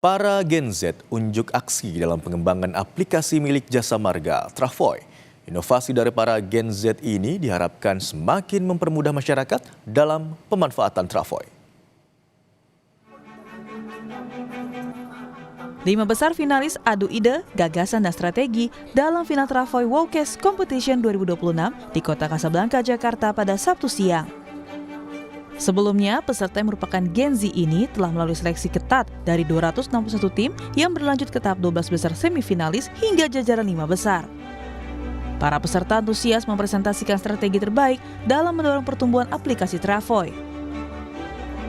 Para Gen Z unjuk aksi dalam pengembangan aplikasi milik Jasa Marga, Travoy. Inovasi dari para Gen Z ini diharapkan semakin mempermudah masyarakat dalam pemanfaatan Travoy. 5 besar finalis adu ide, gagasan dan strategi dalam final Travoy Wowcast Competition 2026 di Kota Kasablanka, Jakarta pada Sabtu siang. Sebelumnya, peserta yang merupakan Gen Z ini telah melalui seleksi ketat dari 261 tim yang berlanjut ke tahap 12 besar semifinalis hingga jajaran 5 besar. Para peserta antusias mempresentasikan strategi terbaik dalam mendorong pertumbuhan aplikasi Travoy.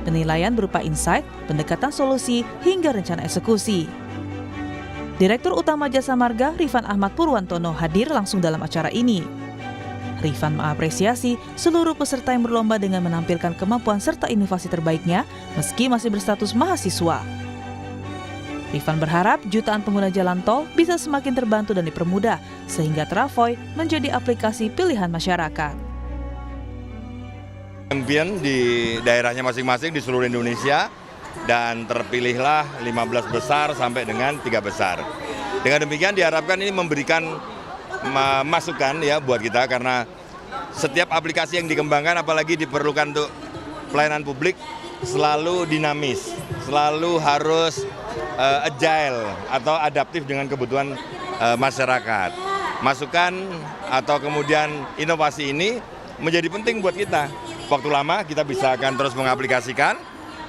Penilaian berupa insight, pendekatan solusi, hingga rencana eksekusi. Direktur Utama Jasa Marga, Rifan Ahmad Purwantono, hadir langsung dalam acara ini. Rifan mengapresiasi seluruh peserta yang berlomba dengan menampilkan kemampuan serta inovasi terbaiknya meski masih berstatus mahasiswa. Rifan berharap jutaan pengguna jalan tol bisa semakin terbantu dan dipermudah sehingga Travoy menjadi aplikasi pilihan masyarakat. Champion di daerahnya masing-masing di seluruh Indonesia dan terpilihlah 15 besar sampai dengan 3 besar. Dengan demikian diharapkan ini memberikan masukan ya buat kita karena setiap aplikasi yang dikembangkan apalagi diperlukan untuk pelayanan publik selalu dinamis, selalu harus agile atau adaptif dengan kebutuhan masyarakat. Masukan atau kemudian inovasi ini menjadi penting buat kita. Waktu lama kita bisa akan terus mengaplikasikan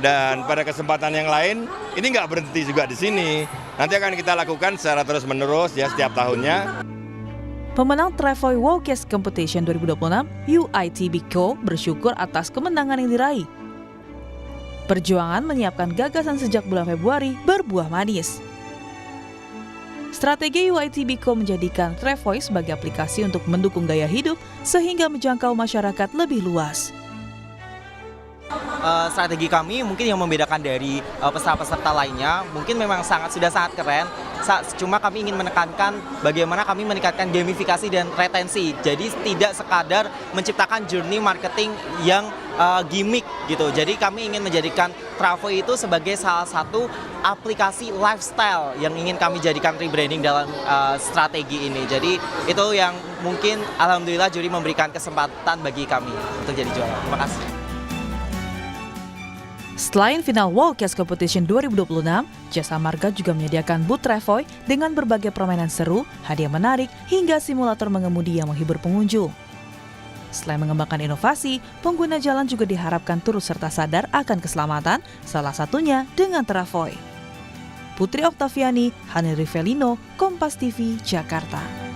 dan pada kesempatan yang lain ini nggak berhenti juga di sini. Nanti akan kita lakukan secara terus-menerus ya setiap tahunnya. Pemenang Travoy Wowcast Competition 2026, UITB Co. bersyukur atas kemenangan yang diraih. Perjuangan menyiapkan gagasan sejak bulan Februari berbuah manis. Strategi UITB Co. menjadikan Travoy sebagai aplikasi untuk mendukung gaya hidup sehingga menjangkau masyarakat lebih luas. Strategi kami mungkin yang membedakan dari peserta-peserta lainnya mungkin memang sudah sangat keren. Cuma kami ingin menekankan bagaimana kami meningkatkan gamifikasi dan retensi. Jadi tidak sekadar menciptakan journey marketing yang gimmick gitu. Jadi kami ingin menjadikan Travoy itu sebagai salah satu aplikasi lifestyle yang ingin kami jadikan rebranding dalam strategi ini. Jadi itu yang mungkin alhamdulillah juri memberikan kesempatan bagi kami untuk jadi juara. Terima kasih. Selain final Wowcast Competition 2026, Jasa Marga juga menyediakan booth Travoy dengan berbagai permainan seru, hadiah menarik, hingga simulator mengemudi yang menghibur pengunjung. Selain mengembangkan inovasi, pengguna jalan juga diharapkan turut serta sadar akan keselamatan, salah satunya dengan Travoy. Putri Oktaviani, Hani Rivelino, Kompas TV, Jakarta.